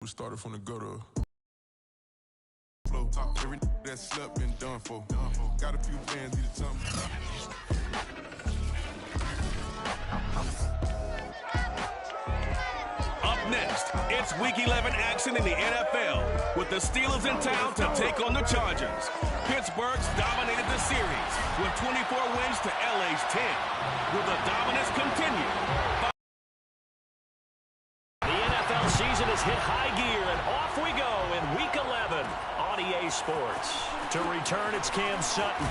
We started from the gutter. Flow, every that slept been done for. Got a few fans need to tell me. Up next, it's Week 11 action in the NFL with the Steelers in town to take on the Chargers. Pittsburgh's dominated the series with 24 wins to LA's 10. Will the dominance continue? The NFL season has hit high gear, and off we go in Week 11 on EA Sports. To return, it's Cam Sutton.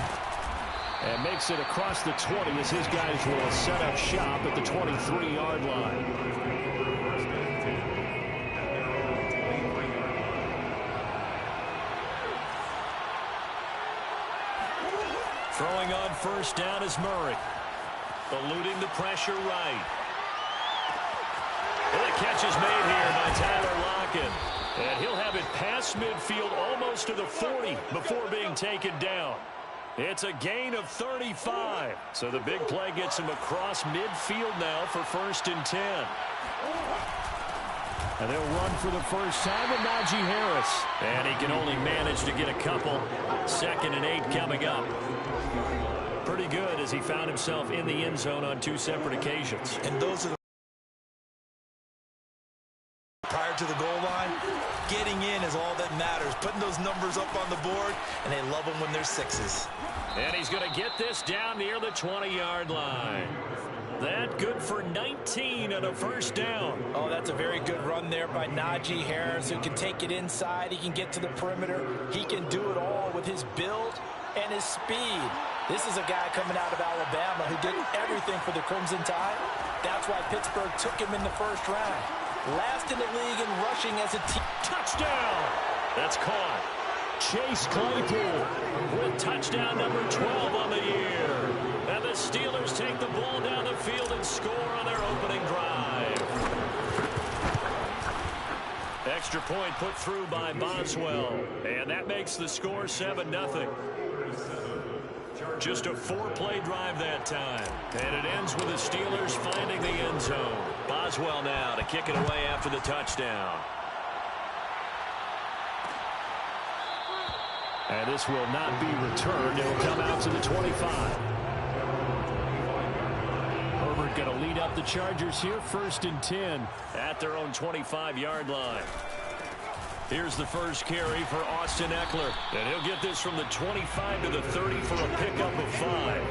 And makes it across the 20 as his guys will set up shop at the 23-yard line. Throwing on first down is Murray. Eluding the pressure right. And the catch is made here by Tyler Lockett. And he'll have it past midfield almost to the 40 before being taken down. It's a gain of 35. So the big play gets him across midfield now for 1st and 10. And they'll run for the first time with Najee Harris. And he can only manage to get a couple. 2nd and 8 coming up. Pretty good as he found himself in the end zone on 2 separate occasions. And those are the prior to the goal line, getting in is all that matters. Putting those numbers up on the board, and they love them when they're 6s. And he's going to get this down near the 20-yard line. That good for 19 and a first down. Oh, that's a very good run there by Najee Harris, who can take it inside. He can get to the perimeter. He can do it all with his build and his speed. This is a guy coming out of Alabama who did everything for the Crimson Tide. That's why Pittsburgh took him in the first round. Last in the league in rushing as a team. Touchdown! That's caught. Chase Claypool with touchdown number 12 on the year. And the Steelers take the ball down the field and score on their opening drive. Extra point put through by Boswell. And that makes the score 7-0. Just a 4-play drive that time. And it ends with the Steelers finding the end zone. Boswell now to kick it away after the touchdown. And this will not be returned. It will come out to the 25. Herbert going to lead up the Chargers here. 1st and 10 at their own 25-yard line. Here's the first carry for Austin Ekeler. And he'll get this from the 25 to the 30 for a pickup of 5.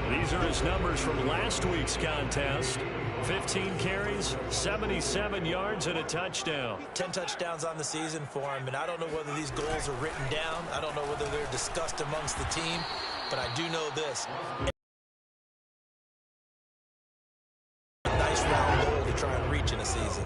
These are his numbers from last week's contest. 15 carries, 77 yards, and a touchdown. 10 touchdowns on the season for him, and I don't know whether these goals are written down. I don't know whether they're discussed amongst the team, but I do know this. A nice round goal to try and reach in a season.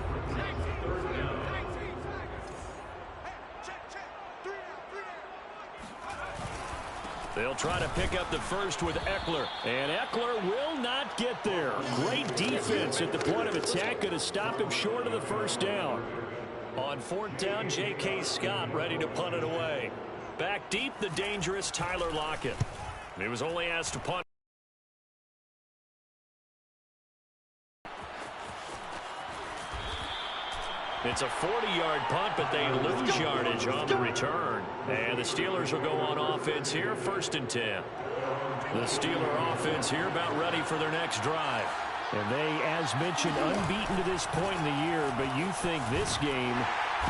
They'll try to pick up the first with Ekeler. And Ekeler will not get there. Great defense at the point of attack. Going to stop him short of the first down. On 4th down, J.K. Scott ready to punt it away. Back deep, the dangerous Tyler Lockett. He was only asked to punt. It's a 40-yard punt, but they lose yardage on the return. And the Steelers will go on offense here, 1st and 10. The Steeler offense here about ready for their next drive. And they, as mentioned, unbeaten to this point in the year, but you think this game,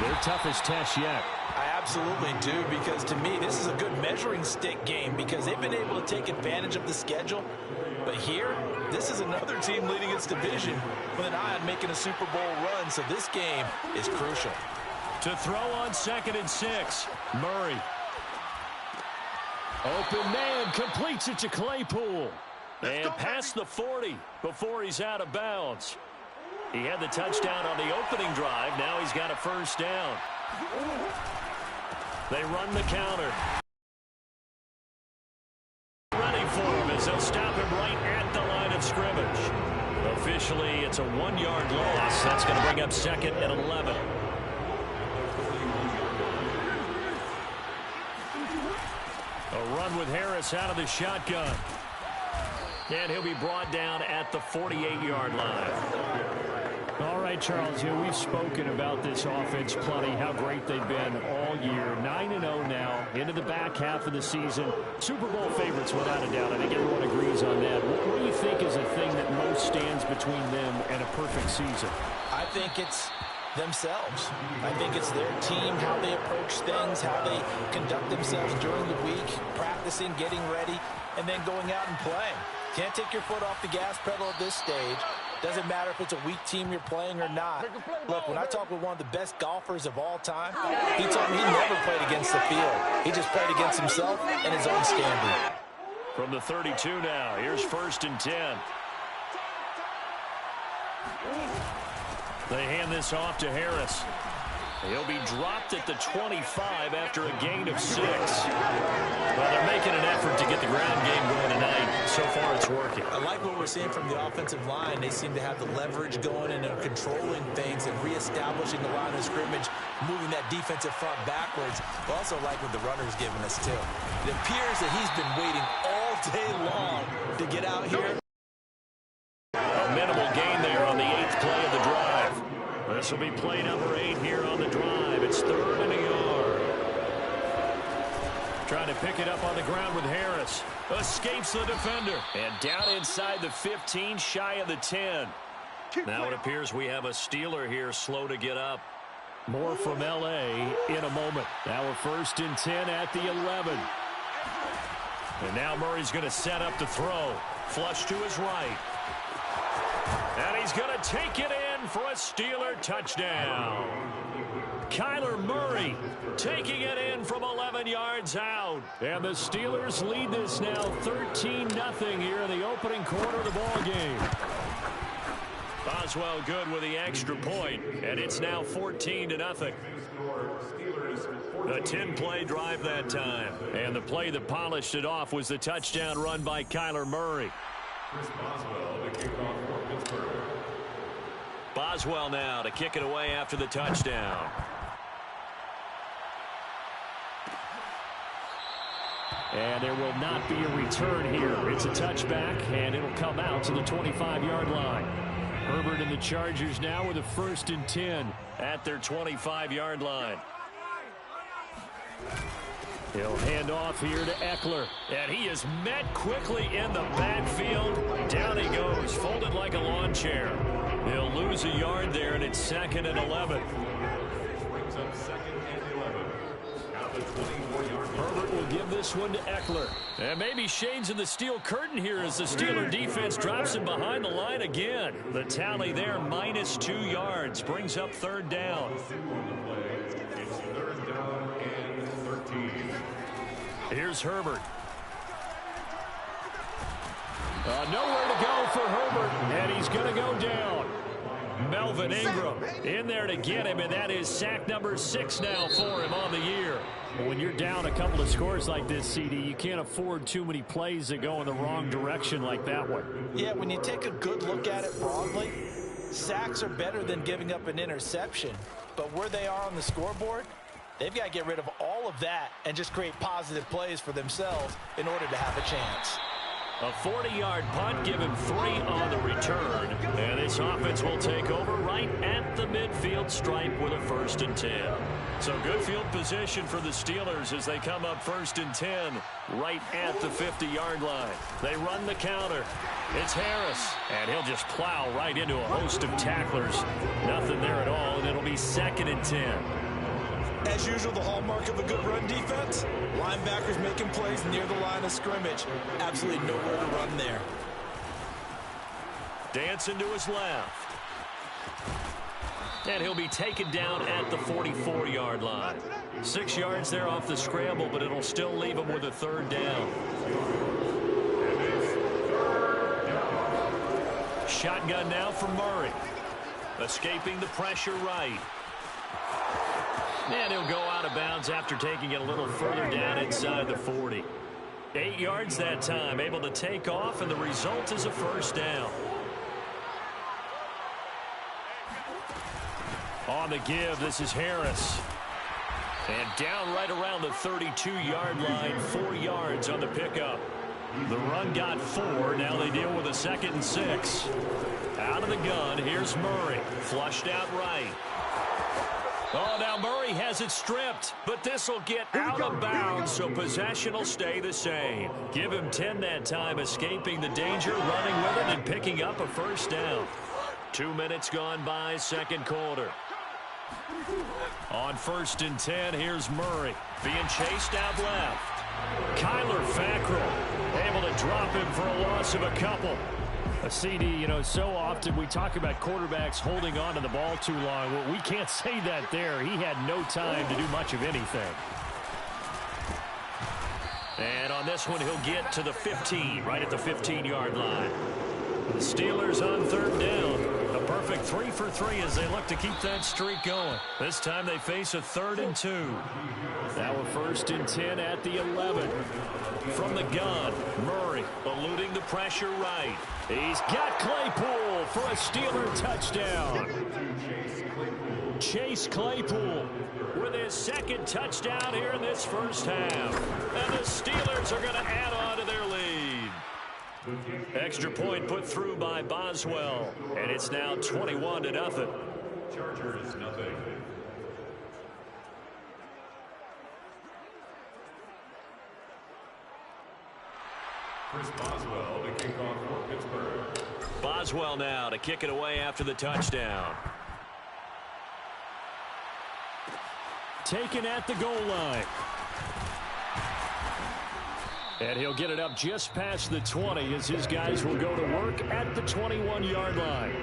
their toughest test yet. I absolutely do, because to me, this is a good measuring stick game because they've been able to take advantage of the schedule. But here, this is another team leading its division with an eye on making a Super Bowl run, so this game is crucial. To throw on 2nd and 6, Murray. Open man, completes it to Claypool. And past the 40 before he's out of bounds. He had the touchdown on the opening drive. Now he's got a first down. They run the counter. Ready for him as they'll stop him right at the line of scrimmage. Officially, it's a 1-yard loss. That's going to bring up 2nd and 11. A run with Harris out of the shotgun. And he'll be brought down at the 48-yard line. All right. right, Charles. We've spoken about this offense plenty, how great they've been all year. 9-0 now, into the back half of the season. Super Bowl favorites, without a doubt. I think everyone agrees on that. What do you think is the thing that most stands between them and a perfect season? I think it's themselves. I think it's their team, how they approach things, how they conduct themselves during the week, practicing, getting ready, and then going out and playing. Can't take your foot off the gas pedal at this stage. Doesn't matter if it's a weak team you're playing or not. Look, when I talk with one of the best golfers of all time, he told me he never played against the field. He just played against himself and his own standard. From the 32 now, here's 1st and 10. They hand this off to Harris. He'll be dropped at the 25 after a gain of 6. Well, they're making an effort to get the ground game going tonight. So far, it's working. I like what we're seeing from the offensive line. They seem to have the leverage going and are controlling things and reestablishing the line of scrimmage, moving that defensive front backwards. I also like what the runner's giving us, too. It appears that he's been waiting all day long to get out here. A minimal gain there on the 8th play of the drive. This will be play number 8 here on the drive. It's 3rd and a yard. Trying to pick it up on the ground with Harris. Escapes the defender. And down inside the 15, shy of the 10. Now it appears we have a Steeler here slow to get up. More from L.A. in a moment. Now we're 1st and 10 at the 11. And now Murray's going to set up the throw. Flush to his right. And he's going to take it in for a Steeler touchdown. Kyler Murray taking it in from 11 yards out. And the Steelers lead this now 13-0 here in the opening quarter of the ball game. Boswell good with the extra point, and it's now 14-0. A 10-play drive that time. And the play that polished it off was the touchdown run by Kyler Murray. Boswell now to kick it away after the touchdown. And there will not be a return here. It's a touchback, and it'll come out to the 25-yard line. Herbert and the Chargers now with a 1st and 10 at their 25-yard line. He'll hand off here to Eckler. And he is met quickly in the backfield. Down he goes, folded like a lawn chair. He'll lose a yard there, and it's 2nd and 11. Herbert will give this one to Eckler. And maybe shades in the steel curtain here as the Steeler defense drops him behind the line again. The tally there, -2 yards, brings up 3rd down. Here's Herbert. Nowhere to go for Herbert, and he's going to go down. Melvin Ingram in there to get him, and that is sack number 6 now for him on the year. When you're down a couple of scores like this, CD, you can't afford too many plays that go in the wrong direction like that one. Yeah, when you take a good look at it broadly, sacks are better than giving up an interception. But where they are on the scoreboard, they've got to get rid of all of that and just create positive plays for themselves in order to have a chance. A 40-yard punt, give him 3 on the return. And this offense will take over right at the midfield stripe with a 1st and 10. So good field position for the Steelers as they come up 1st and 10 right at the 50-yard line. They run the counter. It's Harris, and he'll just plow right into a host of tacklers. Nothing there at all, and it'll be 2nd and 10. As usual, the hallmark of a good run defense, linebackers making plays near the line of scrimmage. Absolutely nowhere to run there. Dancing to his left. And he'll be taken down at the 44-yard line. 6 yards there off the scramble, but it'll still leave him with a 3rd down. Shotgun now for Murray. Escaping the pressure right. And he'll go out of bounds after taking it a little further down inside the 40. 8 yards that time, able to take off, and the result is a 1st down. On the give, this is Harris. And down right around the 32-yard line, 4 yards on the pickup. The run got 4. Now they deal with a 2nd and 6. Out of the gun, here's Murray. Flushed out right. Oh, now Murray has it stripped, but this will get out of bounds, so possession will stay the same. Give him 10 that time, escaping the danger, running with it, and picking up a first down. 2 minutes gone by, second quarter. On 1st and 10, here's Murray being chased out left. Kyler Fackrell able to drop him for a loss of a couple. A CD, you know, so often we talk about quarterbacks holding on to the ball too long. Well, we can't say that there. He had no time to do much of anything. And on this one, he'll get to the 15, right at the 15-yard line. The Steelers on 3rd down. A perfect 3 for 3 as they look to keep that streak going. This time they face a 3rd and 2. Now a 1st and 10 at the 11. From the gun, Murray eluding the pressure right. He's got Claypool for a Steeler touchdown. Chase Claypool with his 2nd touchdown here in this first half. And the Steelers are going to add on to their lead. Extra point put through by Boswell. And it's now 21-0. Chargers, nothing. Chris Boswell to kick off for Pittsburgh. Boswell now to kick it away after the touchdown. Taken at the goal line. And he'll get it up just past the 20 as his guys will go to work at the 21-yard line.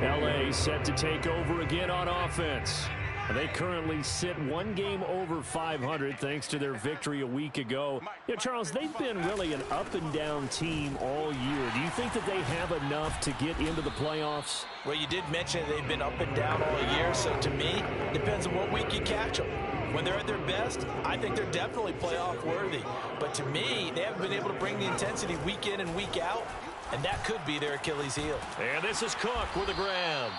LA set to take over again on offense. They currently sit 1 game over 500 thanks to their victory a week ago. You know, Charles, they've been really an up-and-down team all year. Do you think that they have enough to get into the playoffs? Well, you did mention they've been up and down all year, so to me, it depends on what week you catch them. When they're at their best, I think they're definitely playoff worthy. But to me, they haven't been able to bring the intensity week in and week out, and that could be their Achilles heel. And this is Cook with a grab.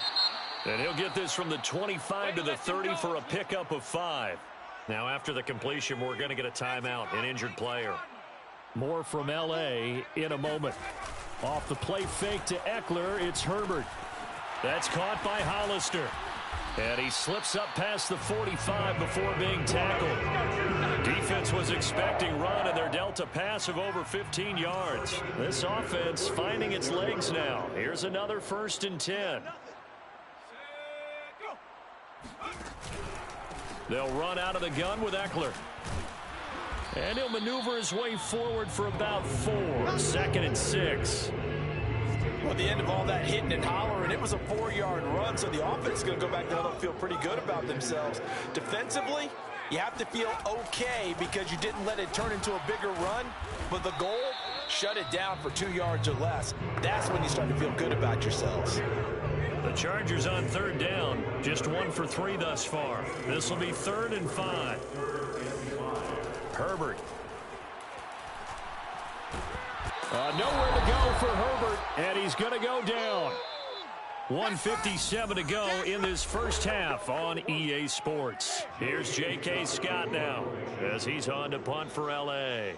And he'll get this from the 25 to the 30 for a pickup of 5. Now, after the completion, we're going to get a timeout, an injured player. More from L.A. in a moment. Off the play fake to Eckler, it's Herbert. That's caught by Hollister. And he slips up past the 45 before being tackled. Defense was expecting run, and they're dealt a pass of over 15 yards. This offense finding its legs now. Here's another 1st and 10. They'll run out of the gun with Eckler. And he'll maneuver his way forward for about 4. 2nd and 6. Well, at the end of all that hitting and hollering, it was a 4-yard run, so the offense is going to go back there and feel pretty good about themselves. Defensively, you have to feel okay because you didn't let it turn into a bigger run, but the goal, shut it down for 2 yards or less. That's when you start to feel good about yourselves. The Chargers on 3rd down, just 1 for 3 thus far. This will be 3rd and 5. Herbert. Nowhere to go for Herbert, and he's going to go down. 1:57 to go in this first half on EA Sports. Here's J.K. Scott now as he's on to punt for L.A.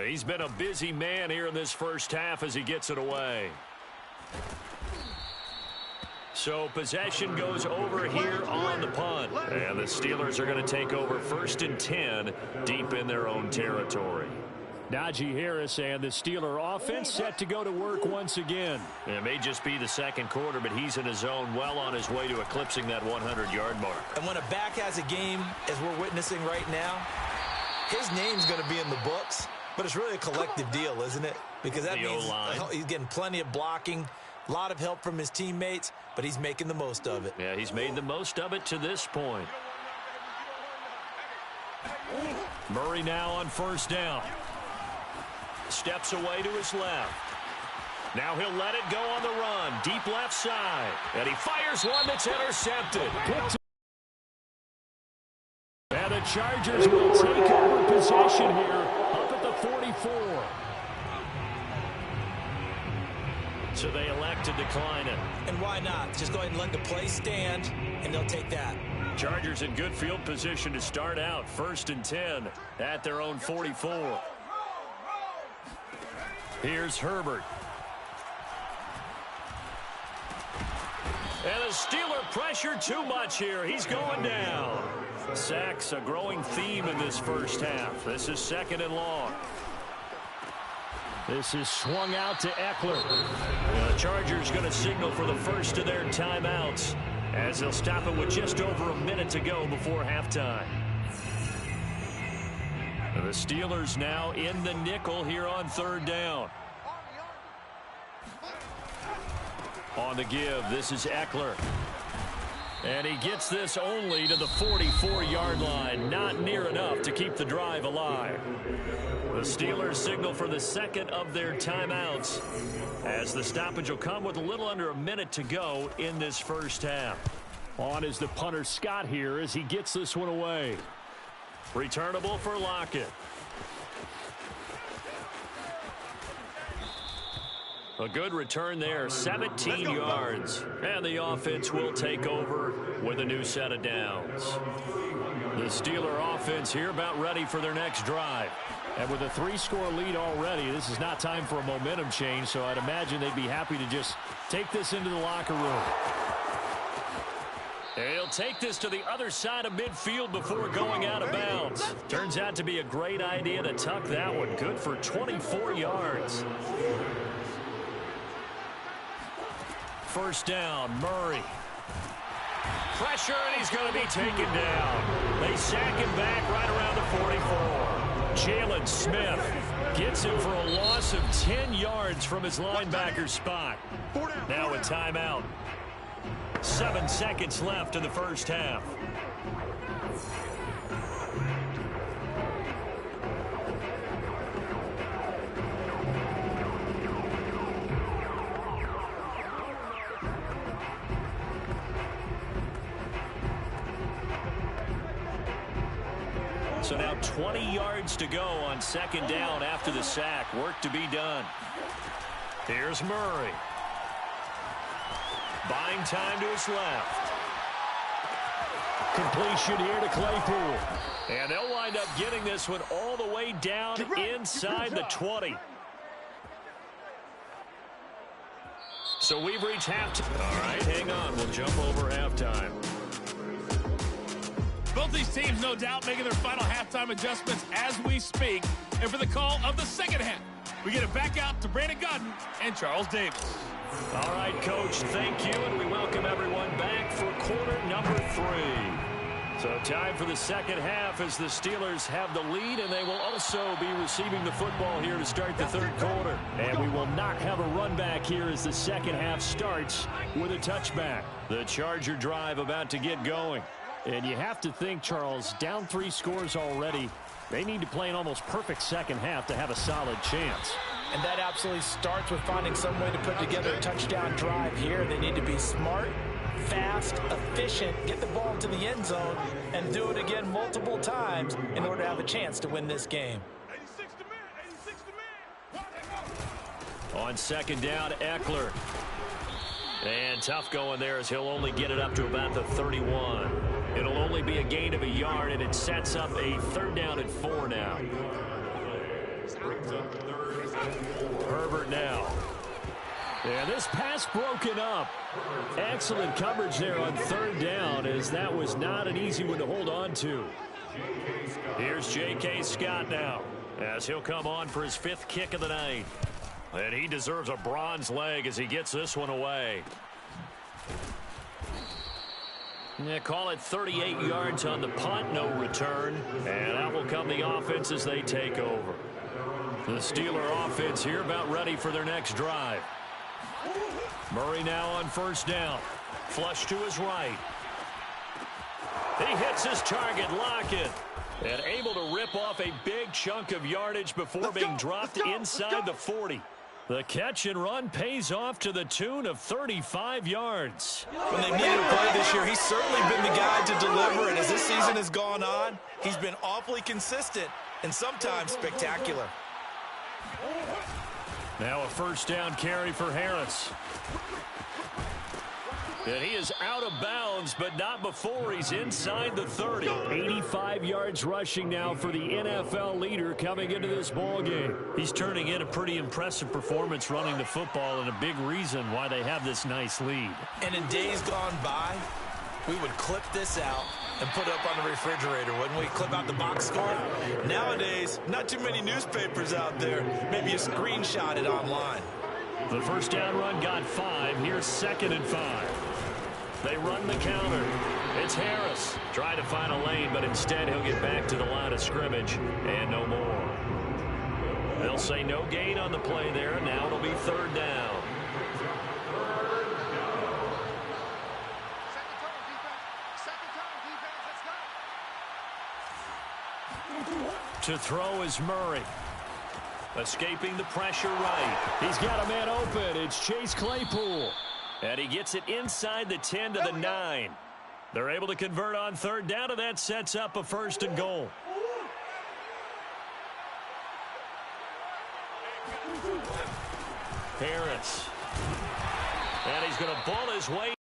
He's been a busy man here in this first half as he gets it away. So possession goes over here on the punt. And the Steelers are going to take over 1st and 10 deep in their own territory. Najee Harris and the Steeler offense set to go to work once again. It may just be the second quarter, but he's in his zone, well on his way to eclipsing that 100-yard mark. And when a back has a game, as we're witnessing right now, his name's going to be in the books. But it's really a collective deal, isn't it? Because that means he's getting plenty of blocking, a lot of help from his teammates, but he's making the most of it. Yeah, he's made the most of it to this point. Murray now on 1st down. Steps away to his left. Now he'll let it go on the run. Deep left side. And he fires one that's intercepted. the Chargers will take over possession here up at the 44. So they elect to decline it. And why not? Just go ahead and let the play stand, and they'll take that. Chargers in good field position to start out. 1st and 10 at their own 44. Here's Herbert. And the Steeler pressure too much here. He's going down. Sacks a growing theme in this first half. This is 2nd and long. This is swung out to Eckler. The Chargers going to signal for the first of their timeouts as they'll stop it with just over a minute to go before halftime. The Steelers now in the nickel here on 3rd down. On the give, this is Eckler. And he gets this only to the 44-yard line. Not near enough to keep the drive alive. The Steelers signal for the second of their timeouts as the stoppage will come with a little under a minute to go in this first half. On is the punter Scott here as he gets this one away. Returnable for Lockett. A good return there, 17 yards. And the offense will take over with a new set of downs. The Steeler offense here about ready for their next drive. And with a 3-score lead already, this is not time for a momentum change, so I'd imagine they'd be happy to just take this into the locker room. He'll take this to the other side of midfield before going out of bounds. Turns out to be a great idea to tuck that one. Good for 24 yards. 1st down, Murray. Pressure, and he's going to be taken down. They sack him back right around the 44. Jalen Smith gets him for a loss of 10 yards from his linebacker spot. Now a timeout. 7 seconds left in the first half. So now 20 yards to go on 2nd down after the sack. Work to be done. Here's Murray. Buying time to his left. Completion here to Claypool. And they'll wind up getting this one all the way down inside the 20. So we've reached halftime. All right, hang on. We'll jump over halftime. Both these teams, no doubt, making their final halftime adjustments as we speak. And for the call of the second half, we get it back out to Brandon Gaudin and Charles Davis. All right, Coach, thank you, and we welcome everyone back for quarter number 3. So time for the second half as the Steelers have the lead, and they will also be receiving the football here to start the 3rd quarter. And we will not have a run back here as the second half starts with a touchback. The Charger drive about to get going. And you have to think, Charles, down 3 scores already, they need to play an almost perfect second half to have a solid chance. And that absolutely starts with finding some way to put together a touchdown drive here. They need to be smart, fast, efficient, get the ball to the end zone, and do it again multiple times in order to have a chance to win this game. On 2nd down, Eckler. And tough going there as he'll only get it up to about the 31. It'll only be a gain of a yard, and it sets up a 3rd down and 4 now. Herbert now. And this pass broken up. Excellent coverage there on 3rd down, as that was not an easy one to hold on to. Here's J.K. Scott now as he'll come on for his 5th kick of the night. And he deserves a bronze leg as he gets this one away. Yeah, call it 38 yards on the punt, no return. And out will come the offense as they take over. The Steeler offense here about ready for their next drive. Murray now on 1st down. Flush to his right. He hits his target, Lockett. And able to rip off a big chunk of yardage before being dropped inside the 40. The catch and run pays off to the tune of 35 yards. When they needed a play this year, he's certainly been the guy to deliver. And as this season has gone on, he's been awfully consistent and sometimes spectacular. Now a first down carry for Harris. And he is out of bounds, but not before he's inside the 30. 85 yards rushing now for the NFL leader coming into this ball game. He's turning in a pretty impressive performance running the football, and a big reason why they have this nice lead. And in days gone by, we would clip this out and put it up on the refrigerator, wouldn't we? Clip out the box score. Nowadays, not too many newspapers out there. Maybe you screenshot it online. The first down run got 5. Here's 2nd and 5. They run the counter. It's Harris. Trying to find a lane, but instead he'll get back to the line of scrimmage and no more. They'll say no gain on the play there. Now it'll be 3rd down. To throw is Murray. Escaping the pressure right. He's got a man open. It's Chase Claypool. And he gets it inside the 10 to the 9. They're able to convert on 3rd down, and that sets up a 1st and goal. Harris. And he's going to ball his way.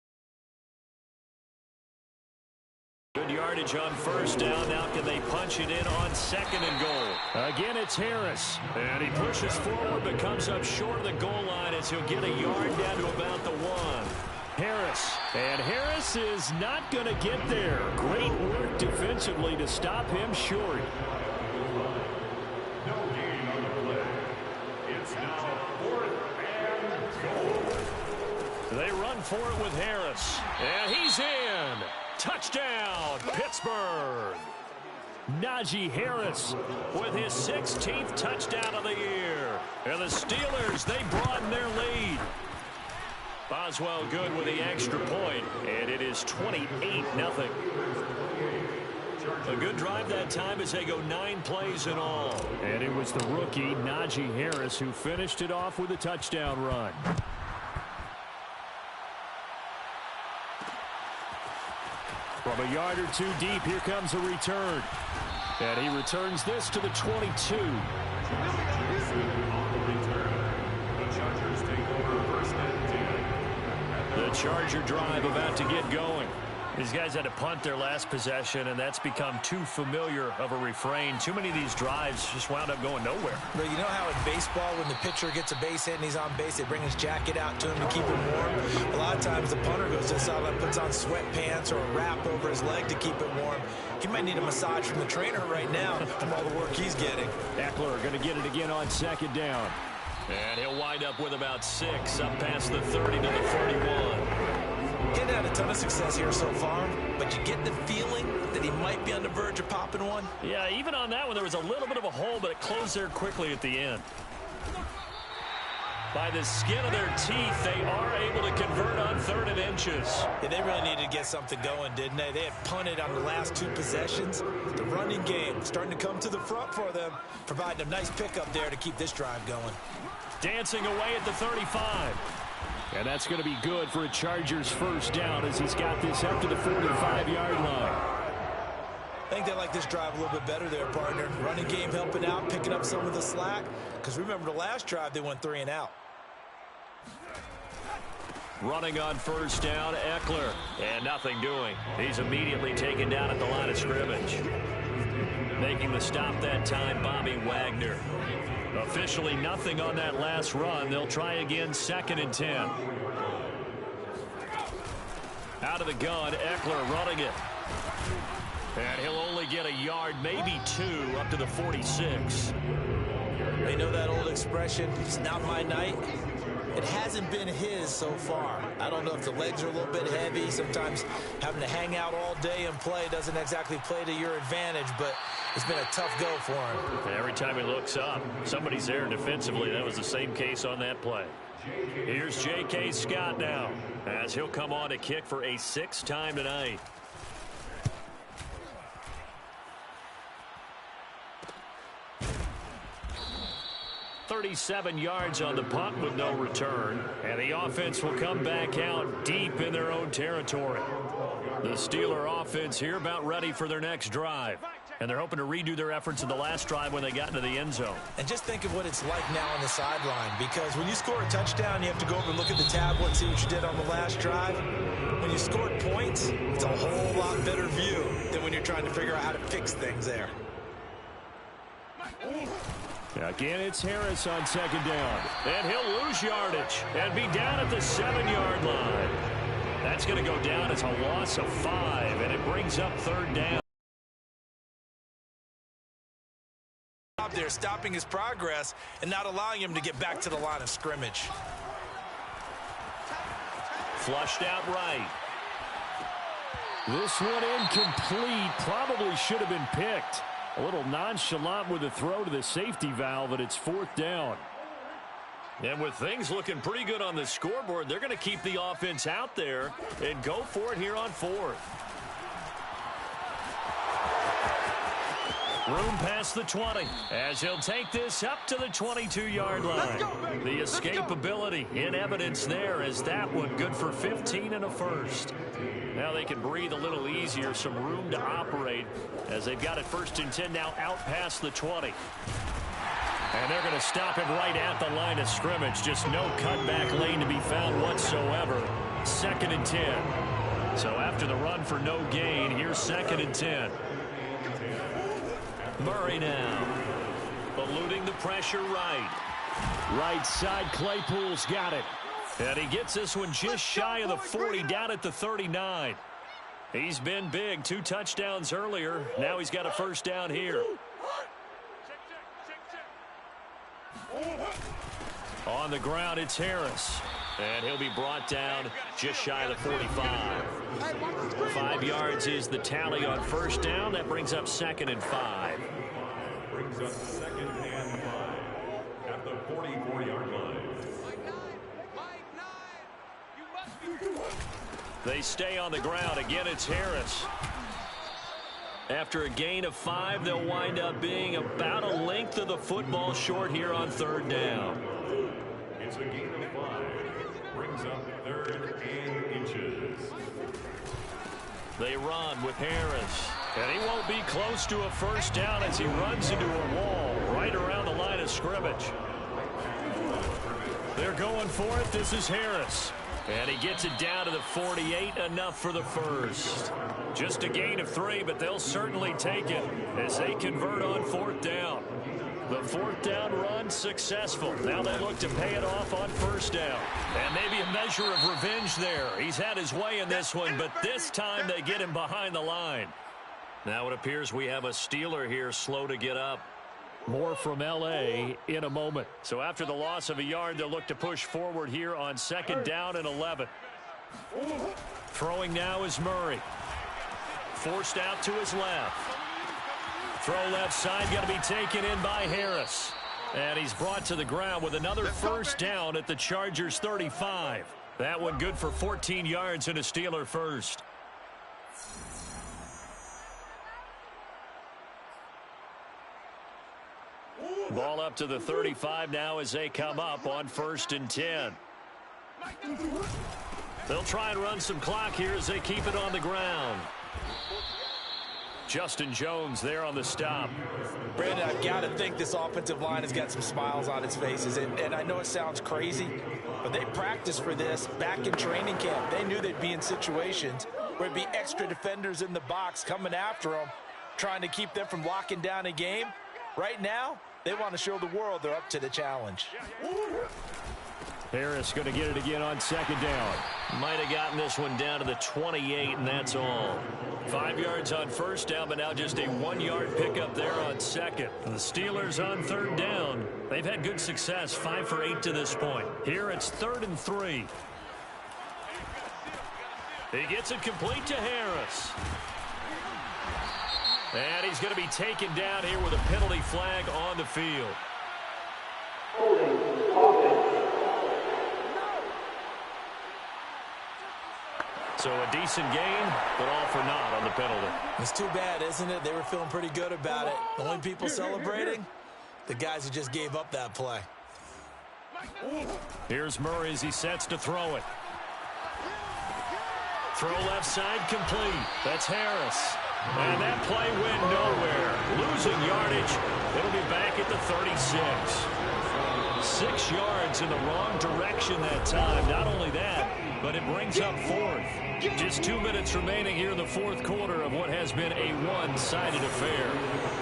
Good yardage on 1st down. Now can they punch it in on 2nd and goal? Again, it's Harris. And he pushes forward, but comes up short of the goal line as he'll get a yard down to about the 1. Harris. And Harris is not going to get there. Great work defensively to stop him short. No gain on the play. It's now 4th and goal. They run for it with Harris. And he's in. Touchdown, Pittsburgh. Najee Harris with his 16th touchdown of the year. And the Steelers, they broaden their lead. Boswell good with the extra point, and it is 28-0. A good drive that time as they go 9 plays in all. And it was the rookie, Najee Harris, who finished it off with a touchdown run. From a yard or 2 deep, here comes a return. And he returns this to the 22. On the return, the Chargers take over 1st and 10. The Charger drive about to get going. These guys had to punt their last possession, and that's become too familiar of a refrain. Too many of these drives just wound up going nowhere. But you know how in baseball, when the pitcher gets a base hit and he's on base, they bring his jacket out to him to keep him warm? A lot of times the punter goes to the sideline, puts on sweatpants or a wrap over his leg to keep it warm. He might need a massage from the trainer right now from all the work he's getting. Eckler going to get it again on 2nd down. And he'll wind up with about 6 up past the 30 to the 31. He hasn't had a ton of success here so far, but you get the feeling that he might be on the verge of popping one. Yeah, even on that one, there was a little bit of a hole, but it closed there quickly at the end. By the skin of their teeth, they are able to convert on 3rd and inches. Yeah, they really needed to get something going, didn't they? They had punted on the last 2 possessions. The running game starting to come to the front for them, providing a nice pickup there to keep this drive going. Dancing away at the 35. And that's going to be good for a Chargers 1st down as he's got this up to the 45-yard line. I think they like this drive a little bit better there, partner. Running game helping out, picking up some of the slack. Because remember the last drive, they went 3 and out. Running on 1st down, Eckler. And nothing doing. He's immediately taken down at the line of scrimmage. Making the stop that time, Bobby Wagner. Officially nothing on that last run. They'll try again, 2nd and 10. Out of the gun, Eckler running it. And he'll only get a yard, maybe 2, up to the 46. They know that old expression, it's not my night. It hasn't been his so far. I don't know if the legs are a little bit heavy. Sometimes having to hang out all day and play doesn't exactly play to your advantage, but it's been a tough go for him. Every time he looks up, somebody's there defensively. That was the same case on that play. Here's J.K. Scott now, as he'll come on to kick for a 6th time tonight. 37 yards on the punt with no return. And the offense will come back out deep in their own territory. The Steeler offense here about ready for their next drive. And they're hoping to redo their efforts in the last drive when they got into the end zone. And just think of what it's like now on the sideline, because when you score a touchdown, you have to go over and look at the tablet and see what you did on the last drive. When you scored points, it's a whole lot better view than when you're trying to figure out how to fix things there. Again, it's Harris on second down. And he'll lose yardage and be down at the 7-yard line. That's going to go down as a loss of 5, and it brings up third down. They're stopping his progress and not allowing him to get back to the line of scrimmage. Flushed out right. This one incomplete. Probably should have been picked. A little nonchalant with the throw to the safety valve, and it's fourth down. And with things looking pretty good on the scoreboard, they're going to keep the offense out there and go for it here on fourth. Room past the 20 as he'll take this up to the 22-yard line. The escapability in evidence there as that one good for 15 and a first. Now they can breathe a little easier, some room to operate as they've got it first and 10 now out past the 20. And they're going to stop him right at the line of scrimmage. Just no cutback lane to be found whatsoever. Second and 10. So after the run for no gain, here's second and 10. Murray now, eluding the pressure right. Right side, Claypool's got it. And he gets this one just shy of the 40, down at the 39. He's been big, 2 touchdowns earlier. Now he's got a first down here. On the ground, it's Harris. And he'll be brought down just shy of the 45. 5 yards is the tally on first down. That brings up second and 5. Brings up second and 5 at the 44-yard line. They stay on the ground. Again, it's Harris. After a gain of 5, they'll wind up being about a length of the football short here on third down. It's a gain of 5. Brings up third and inches. They run with Harris. And he won't be close to a first down as he runs into a wall right around the line of scrimmage. They're going for it. This is Harris. And he gets it down to the 48, enough for the first. Just a gain of 3, but they'll certainly take it as they convert on fourth down. The fourth down run successful. Now they look to pay it off on first down. And maybe a measure of revenge there. He's had his way in this one, but this time they get him behind the line. Now it appears we have a Steeler here slow to get up. More from L.A. in a moment. So after the loss of a yard, they'll look to push forward here on second down and 11. Throwing now is Murray. Forced out to his left. Throw left side, got to be taken in by Harris. And he's brought to the ground with another first down at the Chargers 35. That one good for 14 yards and a Steeler first. Ball up to the 35 now as they come up on first and 10. They'll try and run some clock here as they keep it on the ground. Justin Jones there on the stop. Brandon, I've got to think this offensive line has got some smiles on its faces. And I know it sounds crazy, but they practiced for this back in training camp. They knew they'd be in situations where it'd be extra defenders in the box coming after them, trying to keep them from locking down a game. Right now, they want to show the world they're up to the challenge. Harris going to get it again on second down. Might have gotten this one down to the 28, and that's all. 5 yards on first down, but now just a 1-yard pickup there on second. The Steelers on third down. They've had good success, 5 for 8 to this point. Here it's 3rd and 3. He gets it complete to Harris. And he's going to be taken down here with a penalty flag on the field. So a decent gain, but all for naught on the penalty. It's too bad, isn't it? They were feeling pretty good about it. The only people celebrating, the guys who just gave up that play. Here's Murray as he sets to throw it. Throw left side complete. That's Harris. And that play went nowhere. Losing yardage. It'll be back at the 36. 6 yards in the wrong direction that time. Not only that, but it brings up fourth. Just 2 minutes remaining here in the fourth quarter of what has been a one-sided affair.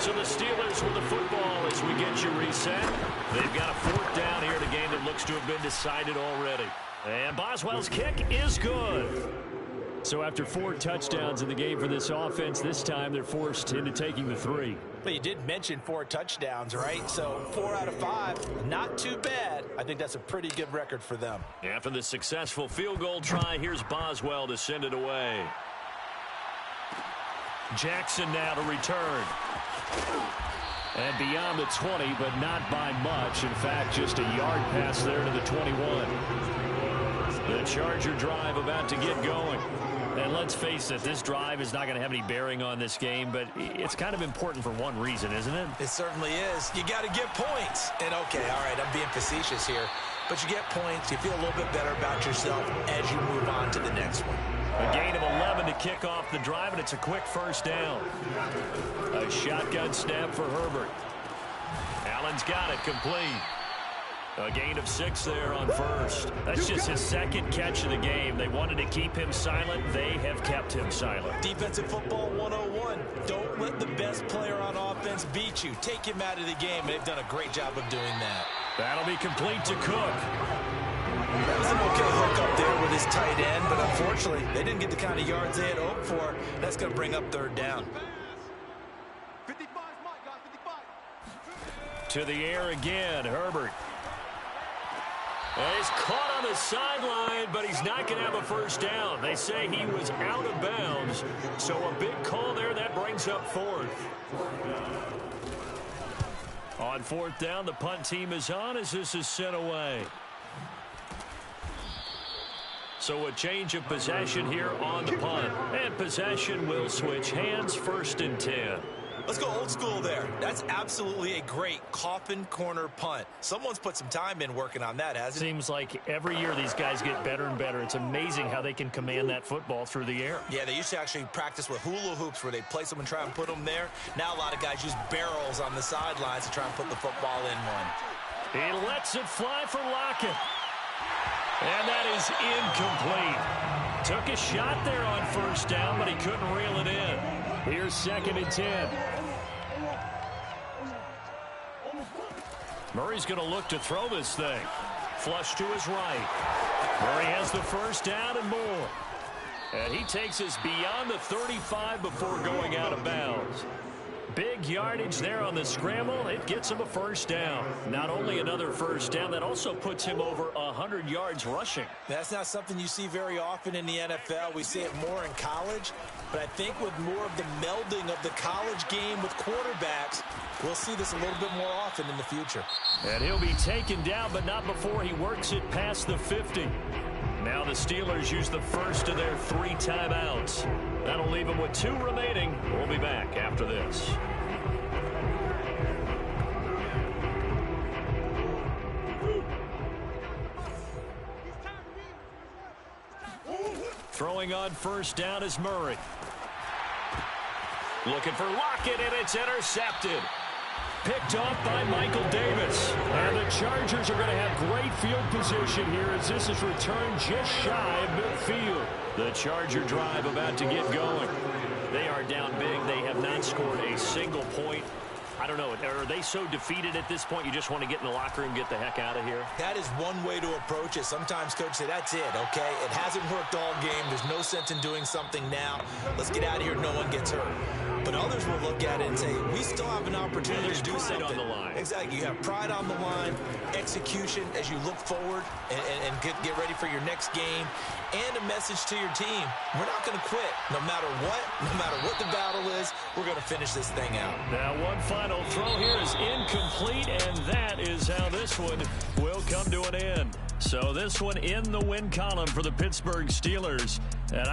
So the Steelers with the football as we get you reset. They've got a fourth down here in a game that looks to have been decided already. And Boswell's kick is good. So after 4 touchdowns in the game for this offense, this time they're forced into taking the 3. But you did mention 4 touchdowns, right? So 4 out of 5, not too bad. I think that's a pretty good record for them. After the successful field goal try, here's Boswell to send it away. Jackson now to return. And beyond the 20, but not by much. In fact, just a yard pass there to the 21. The Charger drive about to get going. And let's face it, this drive is not going to have any bearing on this game, but it's kind of important for one reason, isn't it? It certainly is. You got to get points. And, okay, all right, I'm being facetious here. But you get points, you feel a little bit better about yourself as you move on to the next one. A gain of 11 to kick off the drive, and it's a quick first down. A shotgun snap for Herbert. Allen's got it complete. A gain of 6 there on first. That's just his second catch of the game. They wanted to keep him silent. They have kept him silent. Defensive football 101. Don't let the best player on offense beat you. Take him out of the game. They've done a great job of doing that. That'll be complete to Cook. That was an okay hook up there with his tight end, but unfortunately, they didn't get the kind of yards they had hoped for. That's going to bring up third down. 55, Mike, guys, 55. To the air again, Herbert. And he's caught on the sideline, but he's not going to have a first down. They say he was out of bounds, so a big call there. That brings up fourth. On fourth down, the punt team is on as this is sent away. So a change of possession here on the punt. And possession will switch hands, 1st and 10. Let's go old school there. That's absolutely a great coffin corner punt. Someone's put some time in working on that, hasn't it? Seems like every year these guys get better and better. It's amazing how they can command that football through the air. Yeah, they used to actually practice with hula hoops where they place them and try and put them there. Now a lot of guys use barrels on the sidelines to try and put the football in one. He lets it fly for Lockett. And that is incomplete. Took a shot there on first down, but he couldn't reel it in. Here's 2nd and 10. Murray's going to look to throw this thing. Flush to his right. Murray has the first down and more. And he takes us beyond the 35 before going out of bounds. Big yardage there on the scramble. It gets him a first down. Not only another first down, that also puts him over 100 yards rushing. That's not something you see very often in the NFL. We see it more in college. But I think with more of the melding of the college game with quarterbacks, we'll see this a little bit more often in the future. And he'll be taken down, but not before he works it past the 50. Now the Steelers use the first of their 3 timeouts. That'll leave them with 2 remaining. We'll be back after this. Throwing on first down is Murray. Looking for Lockett, and it's intercepted. Picked off by Michael Davis. And the Chargers are going to have great field position here as this is returned just shy of midfield. The Charger drive about to get going. They are down big. They have not scored a single point. I don't know. Are they so defeated at this point you just want to get in the locker room and get the heck out of here? That is one way to approach it. Sometimes coaches say, that's it, okay? It hasn't worked all game. There's no sense in doing something now. Let's get out of here. No one gets hurt. But others will look at it and say, we still have an opportunity to do something. On the line. Exactly. You have pride on the line, execution as you look forward and get ready for your next game, and a message to your team. We're not going to quit. No matter what the battle is, we're going to finish this thing out. Now one final throw here is incomplete, and that is how this one will come to an end. So this one in the win column for the Pittsburgh Steelers. And I